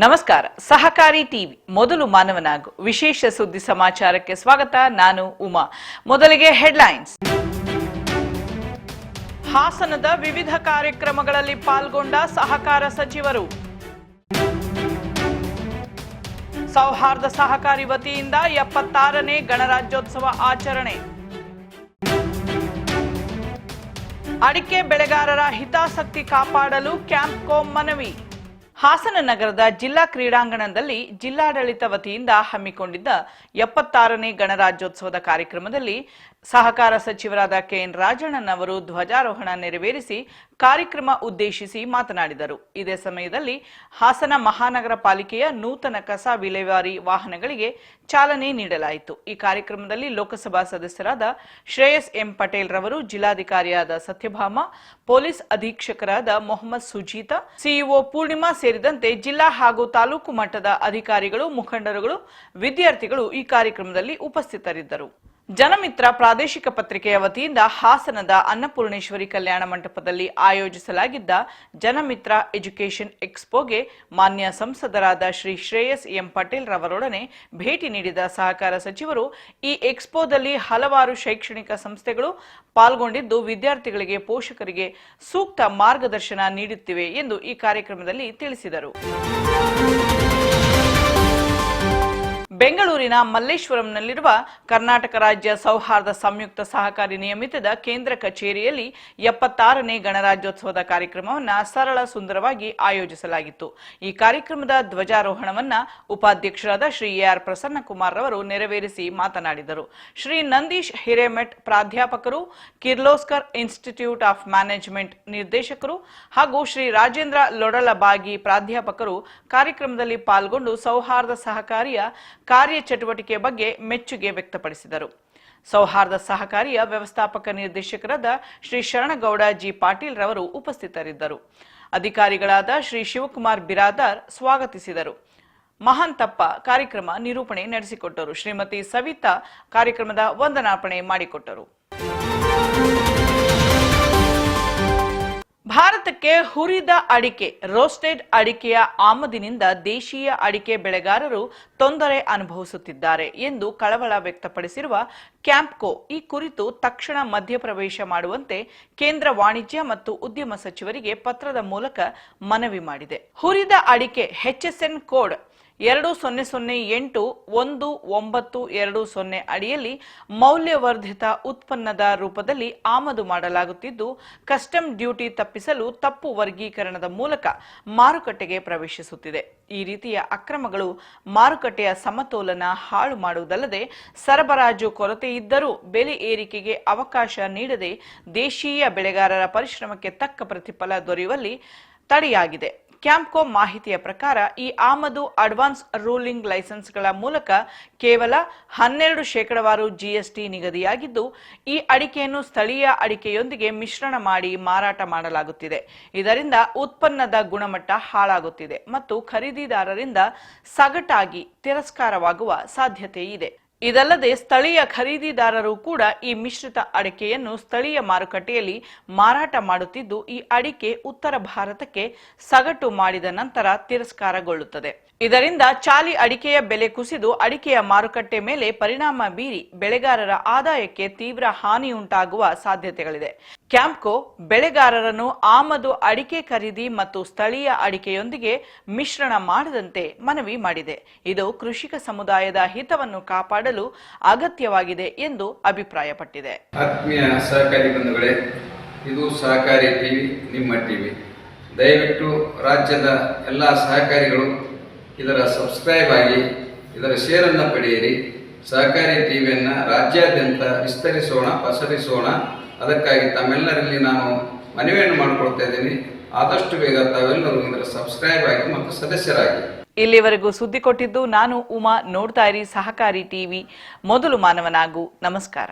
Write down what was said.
ನಮಸ್ಕಾರ. ಸಹಕಾರಿ ಟಿವಿ ಮೊದಲು ಮಾನವನಾಗು ವಿಶೇಷ ಸುದ್ದಿ ಸಮಾಚಾರಕ್ಕೆ ಸ್ವಾಗತ. ನಾನು ಉಮಾ. ಮೊದಲಿಗೆ ಹೆಡ್ಲೈನ್ಸ್. ಹಾಸನದ ವಿವಿಧ ಕಾರ್ಯಕ್ರಮಗಳಲ್ಲಿ ಪಾಲ್ಗೊಂಡ ಸಹಕಾರ ಸಚಿವರು. ಸೌಹಾರ್ದ ಸಹಕಾರಿ ವತಿಯಿಂದ 76ನೇ ಗಣರಾಜ್ಯೋತ್ಸವ ಆಚರಣೆ. ಅಡಿಕೆ ಬೆಳೆಗಾರರ ಹಿತಾಸಕ್ತಿ ಕಾಪಾಡಲು ಕ್ಯಾಂಪ್ಕೋ ಮನವಿ. ಹಾಸನ ನಗರದ ಜಿಲ್ಲಾ ಕ್ರೀಡಾಂಗಣದಲ್ಲಿ ಜಿಲ್ಲಾಡಳಿತ ವತಿಯಿಂದ ಹಮ್ಮಿಕೊಂಡಿದ್ದ 76ನೇ ಗಣರಾಜ್ಯೋತ್ಸವದ ಕಾರ್ಯಕ್ರಮದಲ್ಲಿ ಸಹಕಾರ ಸಚಿವರಾದ ಕೆಎನ್ ರಾಜಣ್ಣನವರು ಧ್ವಜಾರೋಹಣ ನೆರವೇರಿಸಿ ಕಾರ್ಯಕ್ರಮ ಉದ್ದೇಶಿಸಿ ಮಾತನಾಡಿದರು. ಇದೇ ಸಮಯದಲ್ಲಿ ಹಾಸನ ಮಹಾನಗರ ಪಾಲಿಕೆಯ ನೂತನ ಕಸ ವಿಲೇವಾರಿ ವಾಹನಗಳಿಗೆ ಚಾಲನೆ ನೀಡಲಾಯಿತು. ಈ ಕಾರ್ಯಕ್ರಮದಲ್ಲಿ ಲೋಕಸಭಾ ಸದಸ್ಯರಾದ ಶ್ರೇಯಸ್ ಎಂ ಪಟೇಲ್ ರವರು, ಜಿಲ್ಲಾಧಿಕಾರಿಯಾದ ಸತ್ಯಭಾಮ, ಪೊಲೀಸ್ ಅಧೀಕ್ಷಕರಾದ ಮೊಹಮ್ಮದ್ ಸುಜೀತಾ, ಸಿಇಒ ಪೂರ್ಣಿಮಾ ಸೇರಿದಂತೆ ಜಿಲ್ಲಾ ಹಾಗೂ ತಾಲೂಕು ಮಟ್ಟದ ಅಧಿಕಾರಿಗಳು, ಮುಖಂಡರುಗಳು, ವಿದ್ಯಾರ್ಥಿಗಳು ಈ ಕಾರ್ಯಕ್ರಮದಲ್ಲಿ ಉಪಸ್ಥಿತರಿದ್ದರು. ಜನಮಿತ್ರ ಪ್ರಾದೇಶಿಕ ಪತ್ರಿಕೆಯ ವತಿಯಿಂದ ಹಾಸನದ ಅನ್ನಪೂರ್ಣೇಶ್ವರಿ ಕಲ್ಯಾಣ ಮಂಟಪದಲ್ಲಿ ಆಯೋಜಿಸಲಾಗಿದ್ದ ಜನಮಿತ್ರ ಎಜುಕೇಷನ್ ಎಕ್ಸ್ಪೋಗೆ ಮಾನ್ಯ ಸಂಸದರಾದ ಶ್ರೀ ಶ್ರೇಯಸ್ ಎಂ ಪಟೇಲ್ ರವರೊಡನೆ ಭೇಟಿ ನೀಡಿದ ಸಹಕಾರ ಸಚಿವರು ಈ ಎಕ್ಸ್ಪೋದಲ್ಲಿ ಹಲವಾರು ಶೈಕ್ಷಣಿಕ ಸಂಸ್ಥೆಗಳು ಪಾಲ್ಗೊಂಡಿದ್ದು ವಿದ್ಯಾರ್ಥಿಗಳಿಗೆ, ಪೋಷಕರಿಗೆ ಸೂಕ್ತ ಮಾರ್ಗದರ್ಶನ ನೀಡುತ್ತಿವೆ ಎಂದು ಈ ಕಾರ್ಯಕ್ರಮದಲ್ಲಿ ತಿಳಿಸಿದರು. ಬೆಂಗಳೂರಿನ ಮಲ್ಲೇಶ್ವರಂನಲ್ಲಿರುವ ಕರ್ನಾಟಕ ರಾಜ್ಯ ಸೌಹಾರ್ದ ಸಂಯುಕ್ತ ಸಹಕಾರಿ ನಿಯಮಿತದ ಕೇಂದ್ರ ಕಚೇರಿಯಲ್ಲಿ 76ನೇ ಗಣರಾಜ್ಯೋತ್ಸವದ ಕಾರ್ಯಕ್ರಮವನ್ನು ಸರಳ ಸುಂದರವಾಗಿ ಆಯೋಜಿಸಲಾಗಿತ್ತು. ಈ ಕಾರ್ಯಕ್ರಮದ ಧ್ವಜಾರೋಹಣವನ್ನು ಉಪಾಧ್ಯಕ್ಷರಾದ ಶ್ರೀ ಎಆರ್ ಪ್ರಸನ್ನಕುಮಾರ್ ರವರು ನೆರವೇರಿಸಿ ಮಾತನಾಡಿದರು. ಶ್ರೀ ನಂದೀಶ್ ಹಿರೇಮಠ್ ಪ್ರಾಧ್ಯಾಪಕರು, ಕಿರ್ಲೋಸ್ಕರ್ ಇನ್ಸ್ಟಿಟ್ಯೂಟ್ ಆಫ್ ಮ್ಯಾನೇಜ್ಮೆಂಟ್ ನಿರ್ದೇಶಕರು ಹಾಗೂ ಶ್ರೀ ರಾಜೇಂದ್ರ ಲೊಡಲಬಾಗಿ ಪ್ರಾಧ್ಯಾಪಕರು ಕಾರ್ಯಕ್ರಮದಲ್ಲಿ ಪಾಲ್ಗೊಂಡು ಸೌಹಾರ್ದ ಸಹಕಾರಿಯ ಕಾರ್ಯಚಟುವಟಿಕೆ ಬಗ್ಗೆ ಮೆಚ್ಚುಗೆ ವ್ಯಕ್ತಪಡಿಸಿದರು. ಸೌಹಾರ್ದ ಸಹಕಾರಿಯ ವ್ಯವಸ್ಥಾಪಕ ನಿರ್ದೇಶಕರಾದ ಶ್ರೀ ಶರಣಗೌಡ ಜಿ ಪಾಟೀಲ್ ರವರು ಉಪಸ್ಥಿತರಿದ್ದರು. ಅಧಿಕಾರಿಗಳಾದ ಶ್ರೀ ಶಿವಕುಮಾರ್ ಬಿರಾದಾರ್ ಸ್ವಾಗತಿಸಿದರು. ಮಹಾಂತಪ್ಪ ಕಾರ್ಯಕ್ರಮ ನಿರೂಪಣೆ ನಡೆಸಿಕೊಟ್ಟರು. ಶ್ರೀಮತಿ ಸವಿತಾ ಕಾರ್ಯಕ್ರಮದ ವಂದನಾರ್ಪಣೆ ಮಾಡಿಕೊಟ್ಟರು. ಭಾರತಕ್ಕೆ ಹುರಿದ ಅಡಿಕೆ, ರೋಸ್ಟೆಡ್ ಅಡಿಕೆಯ ಆಮದಿನಿಂದ ದೇಶೀಯ ಅಡಿಕೆ ಬೆಳೆಗಾರರು ತೊಂದರೆ ಅನುಭವಿಸುತ್ತಿದ್ದಾರೆ ಎಂದು ಕಳವಳ ವ್ಯಕ್ತಪಡಿಸಿರುವ ಕ್ಯಾಂಪ್ಕೋ ಈ ಕುರಿತು ತಕ್ಷಣ ಮಧ್ಯಪ್ರವೇಶ ಮಾಡುವಂತೆ ಕೇಂದ್ರ ವಾಣಿಜ್ಯ ಮತ್ತು ಉದ್ಯಮ ಸಚಿವರಿಗೆ ಪತ್ರದ ಮೂಲಕ ಮನವಿ ಮಾಡಿದೆ. ಹುರಿದ ಅಡಿಕೆ HSN ಕೋಡ್ 20081920 ಅಡಿಯಲ್ಲಿ ಮೌಲ್ಯವರ್ಧಿತ ಉತ್ಪನ್ನದ ರೂಪದಲ್ಲಿ ಆಮದು ಮಾಡಲಾಗುತ್ತಿದ್ದು, ಕಸ್ಟಮ್ ಡ್ಯೂಟಿ ತಪ್ಪಿಸಲು ತಪ್ಪು ವರ್ಗೀಕರಣದ ಮೂಲಕ ಮಾರುಕಟ್ಟೆಗೆ ಪ್ರವೇಶಿಸುತ್ತಿದೆ. ಈ ರೀತಿಯ ಅಕ್ರಮಗಳು ಮಾರುಕಟ್ಟೆಯ ಸಮತೋಲನ ಹಾಳು ಮಾಡುವುದಲ್ಲದೆ ಸರಬರಾಜು ಕೊರತೆ ಇದ್ದರೂ ಬೆಲೆ ಏರಿಕೆಗೆ ಅವಕಾಶ ನೀಡದೆ ದೇಶೀಯ ಬೆಳೆಗಾರರ ಪರಿಶ್ರಮಕ್ಕೆ ತಕ್ಕ ಪ್ರತಿಫಲ ದೊರೆಯುವಲ್ಲಿ ತಡೆಯಾಗಿದೆ. ಕ್ಯಾಂಪ್ಕೋ ಮಾಹಿತಿಯ ಪ್ರಕಾರ ಈ ಆಮದು ಅಡ್ವಾನ್ಸ್ ರೂಲಿಂಗ್ ಲೈಸೆನ್ಸ್ಗಳ ಮೂಲಕ ಕೇವಲ 12% GST ನಿಗದಿಯಾಗಿದ್ದು, ಈ ಅಡಿಕೆಯನ್ನು ಸ್ಥಳೀಯ ಅಡಿಕೆಯೊಂದಿಗೆ ಮಿಶ್ರಣ ಮಾಡಿ ಮಾರಾಟ ಮಾಡಲಾಗುತ್ತಿದೆ. ಇದರಿಂದ ಉತ್ಪನ್ನದ ಗುಣಮಟ್ಟ ಹಾಳಾಗುತ್ತಿದೆ ಮತ್ತು ಖರೀದಿದಾರರಿಂದ ಸಗಟಾಗಿ ತಿರಸ್ಕಾರವಾಗುವ ಸಾಧ್ಯತೆ ಇದೆ. ಇದಲ್ಲದೆ ಸ್ಥಳೀಯ ಖರೀದಿದಾರರು ಕೂಡ ಈ ಮಿಶ್ರಿತ ಅಡಿಕೆಯನ್ನು ಸ್ಥಳೀಯ ಮಾರುಕಟ್ಟೆಯಲ್ಲಿ ಮಾರಾಟ ಮಾಡುತ್ತಿದ್ದು, ಈ ಅಡಿಕೆ ಉತ್ತರ ಭಾರತಕ್ಕೆ ಸಗಟು ಮಾಡಿದ ನಂತರ ತಿರಸ್ಕಾರಗೊಳ್ಳುತ್ತದೆ. ಇದರಿಂದ ಚಾಲಿ ಅಡಿಕೆಯ ಬೆಲೆ ಕುಸಿದು ಅಡಿಕೆಯ ಮಾರುಕಟ್ಟೆ ಮೇಲೆ ಪರಿಣಾಮ ಬೀರಿ ಬೆಳೆಗಾರರ ಆದಾಯಕ್ಕೆ ತೀವ್ರ ಹಾನಿಯುಂಟಾಗುವ ಸಾಧ್ಯತೆಗಳಿದೆ. ಕ್ಯಾಂಪ್ಕೋ ಬೆಳೆಗಾರರನ್ನು ಆಮದು ಅಡಿಕೆ ಖರೀದಿ ಮತ್ತು ಸ್ಥಳೀಯ ಅಡಿಕೆಯೊಂದಿಗೆ ಮಿಶ್ರಣ ಮಾಡದಂತೆ ಮನವಿ ಮಾಡಿದೆ. ಇದು ಕೃಷಿಕ ಸಮುದಾಯದ ಹಿತವನ್ನು ಕಾಪಾಡಲು ಅಗತ್ಯವಾಗಿದೆ ಎಂದು ಅಭಿಪ್ರಾಯಪಟ್ಟಿದೆ. ಆತ್ಮೀಯ ಸಹಕಾರಿ ಬಂಧುಗಳೇ, ಇದು ಸಹಕಾರಿ ಟಿವಿ, ನಿಮ್ಮ ಟಿವಿ. ದಯವಿಟ್ಟು ರಾಜ್ಯದ ಎಲ್ಲ ಸಹಕಾರಿಗಳು ಇದರ ಸಬ್ಸ್ಕ್ರೈಬ್ ಆಗಿ ಇದರ ಶೇರನ್ನು ಪಡೆಯಿರಿ. ಸಹಕಾರಿ ಟಿವಿಯನ್ನು ರಾಜ್ಯಾದ್ಯಂತ ವಿಸ್ತರಿಸೋಣ, ಪಸರಿಸೋಣ. ಅದಕ್ಕಾಗಿ ತಮ್ಮೆಲ್ಲರಲ್ಲಿ ನಾನು ಮನವಿಯನ್ನು ಮಾಡಿಕೊಳ್ತಾ ಇದ್ದೀನಿ. ಆದಷ್ಟು ಬೇಗ ತಾವೆಲ್ಲರೂ ಇದರ ಸಬ್ಸ್ಕ್ರೈಬ್ ಆಗಿ ಮತ್ತು ಸದಸ್ಯರಾಗಿ. ಇಲ್ಲಿವರೆಗೂ ಸುದ್ದಿ ಕೊಟ್ಟಿದ್ದು ನಾನು ಉಮಾ. ನೋಡ್ತಾ ಇರಿ ಸಹಕಾರಿ ಟಿವಿ, ಮೊದಲು ಮಾನವನಾಗು. ನಮಸ್ಕಾರ.